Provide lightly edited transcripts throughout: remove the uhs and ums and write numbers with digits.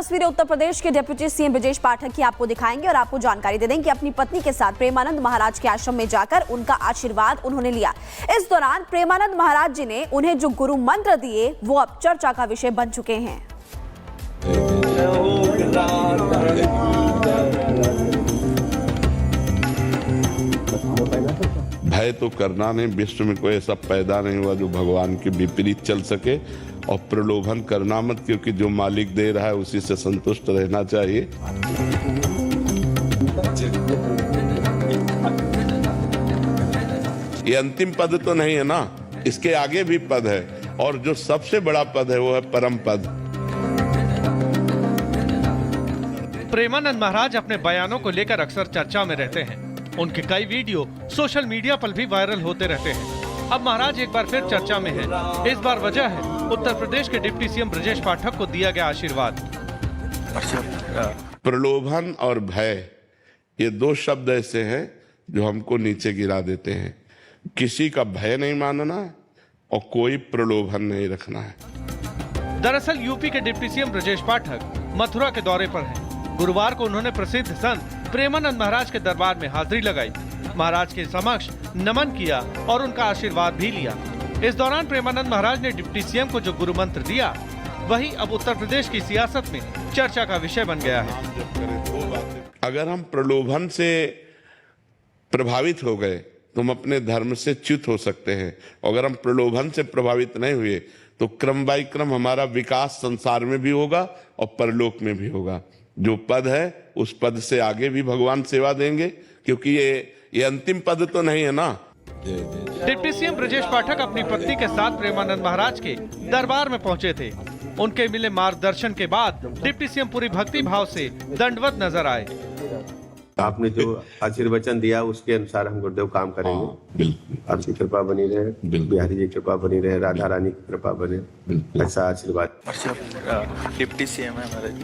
तस्वीरें उत्तर प्रदेश के deputy CM Brajesh Pathak की आपको दिखाएंगे और आपको जानकारी दे दें कि अपनी पत्नी के साथ प्रेमानंद महाराज के आश्रम में जाकर उनका आशीर्वाद उन्होंने लिया। इस दौरान प्रेमानंद महाराज जी ने उन्हें जो गुरु मंत्र दिए वो अब चर्चा का विषय बन चुके हैं। भय तो करना नहीं, विश्व में कोई ऐसा पैदा नहीं हुआ जो भगवान के विपरीत चल सके, और प्रलोभन करना मत, क्योंकि जो मालिक दे रहा है उसी से संतुष्ट रहना चाहिए। ये अंतिम पद तो नहीं है ना, इसके आगे भी पद है, और जो सबसे बड़ा पद है वो है परम पद। प्रेमानंद महाराज अपने बयानों को लेकर अक्सर चर्चा में रहते हैं। उनके कई वीडियो सोशल मीडिया पर भी वायरल होते रहते हैं। अब महाराज एक बार फिर चर्चा में हैं। इस बार वजह है उत्तर प्रदेश के डिप्टी सीएम ब्रजेश पाठक को दिया गया आशीर्वाद। प्रलोभन और भय, ये दो शब्द ऐसे हैं जो हमको नीचे गिरा देते हैं। किसी का भय नहीं मानना और कोई प्रलोभन नहीं रखना है। दरअसल यूपी के डिप्टी सीएम ब्रजेश पाठक मथुरा के दौरे पर हैं। गुरुवार को उन्होंने प्रसिद्ध संत प्रेमानंद महाराज के दरबार में हाजिरी लगाई, महाराज के समक्ष नमन किया और उनका आशीर्वाद भी लिया। इस दौरान प्रेमानंद महाराज ने डिप्टी सीएम को जो गुरु मंत्र दिया वही अब उत्तर प्रदेश की सियासत में चर्चा का विषय बन गया है। अगर हम प्रलोभन से प्रभावित हो गए तो हम अपने धर्म से च्युत हो सकते हैं। अगर हम प्रलोभन से प्रभावित नहीं हुए तो क्रम बाई क्रम हमारा विकास संसार में भी होगा और परलोक में भी होगा। जो पद है उस पद से आगे भी भगवान सेवा देंगे, क्योंकि ये अंतिम पद तो नहीं है ना। डिप्टी सीएम ब्रजेश पाठक अपनी पत्नी के साथ प्रेमानंद महाराज के दरबार में पहुंचे थे। उनके मिले मार्गदर्शन के बाद डिप्टी सीएम पूरी भक्ति भाव से दंडवत नजर आए। आपने जो आशीर्वचन दिया उसके अनुसार हम गुरुदेव काम करेंगे। आपकी कृपा बनी रहे, बिहारी जी की कृपा बनी रहे, राधा रानी की कृपा बने, ऐसा आशीर्वाद। डिप्टी सीएम है हमारे जी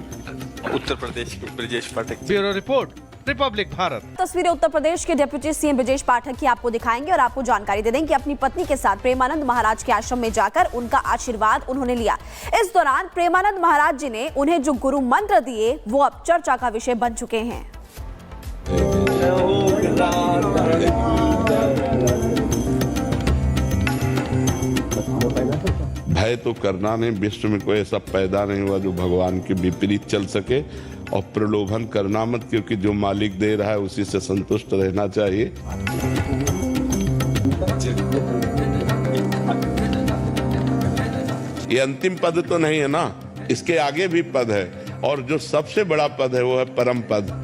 उत्तर प्रदेश के Brajesh Pathak. Bureau report, Republic Bharat. तस्वीरें उत्तर प्रदेश के डिप्टी सीएम ब्रजेश पाठक की आपको दिखाएंगे और आपको जानकारी दे दें कि अपनी पत्नी के साथ प्रेमानंद महाराज के आश्रम में जाकर उनका आशीर्वाद उन्होंने लिया। इस दौरान प्रेमानंद महाराज जी ने उन्हें जो गुरु मंत्र दिए वो अब चर्चा का विषय बन चुके हैं। भय तो करना नहीं, विश्व में कोई ऐसा पैदा नहीं हुआ जो भगवान के विपरीत चल सके, और प्रलोभन करना मत, क्योंकि जो मालिक दे रहा है उसी से संतुष्ट रहना चाहिए। ये अंतिम पद तो नहीं है ना, इसके आगे भी पद है, और जो सबसे बड़ा पद है वो है परम पद।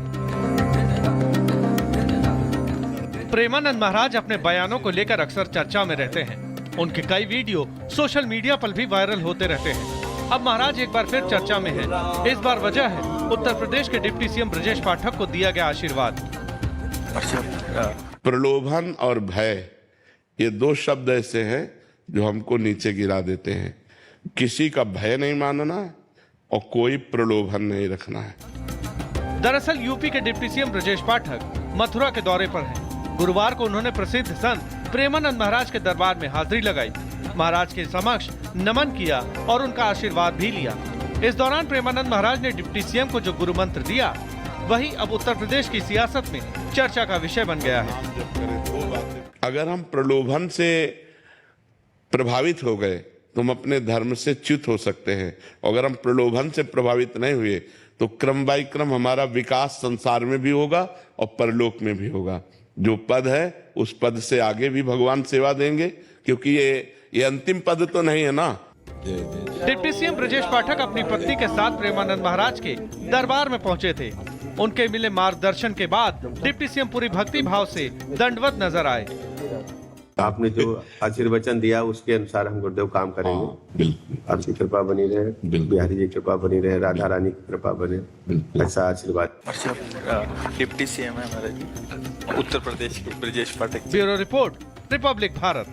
प्रेमानंद महाराज अपने बयानों को लेकर अक्सर चर्चा में रहते हैं। उनके कई वीडियो सोशल मीडिया पर भी वायरल होते रहते हैं। अब महाराज एक बार फिर चर्चा में हैं। इस बार वजह है उत्तर प्रदेश के डिप्टी सीएम ब्रजेश पाठक को दिया गया आशीर्वाद। प्रलोभन और भय, ये दो शब्द ऐसे हैं जो हमको नीचे गिरा देते हैं। किसी का भय नहीं मानना और कोई प्रलोभन नहीं रखना है। दरअसल यूपी के डिप्टी सीएम ब्रजेश पाठक मथुरा के दौरे पर हैं। गुरुवार को उन्होंने प्रसिद्ध संत प्रेमानंद महाराज के दरबार में हाजिरी लगाई, महाराज के समक्ष नमन किया और उनका आशीर्वाद भी लिया। इस दौरान प्रेमानंद महाराज ने डिप्टी सीएम को जो गुरु मंत्र दिया वही अब उत्तर प्रदेश की सियासत में चर्चा का विषय बन गया है। अगर हम प्रलोभन से प्रभावित हो गए तो हम अपने धर्म से च्युत हो सकते हैं। अगर हम प्रलोभन से प्रभावित नहीं हुए तो क्रम बाई क्रम हमारा विकास संसार में भी होगा और परलोक में भी होगा। जो पद है उस पद से आगे भी भगवान सेवा देंगे, क्योंकि ये अंतिम पद तो नहीं है ना। डिप्टी सीएम ब्रजेश पाठक अपनी पत्नी के साथ प्रेमानंद महाराज के दरबार में पहुंचे थे। उनके मिले मार्गदर्शन के बाद डिप्टी सीएम पूरी भक्ति भाव से दंडवत नजर आए। आपने जो आशीर्वचन दिया उसके अनुसार हम गुरुदेव काम करेंगे। आपकी कृपा बनी रहे, बिहारी जी की कृपा बनी रहे, राधा रानी की कृपा बने, ऐसा आशीर्वाद। डिप्टी सीएम है हमारे जी उत्तर प्रदेश के Brajesh Pathak. Bureau report, Republic Bharat.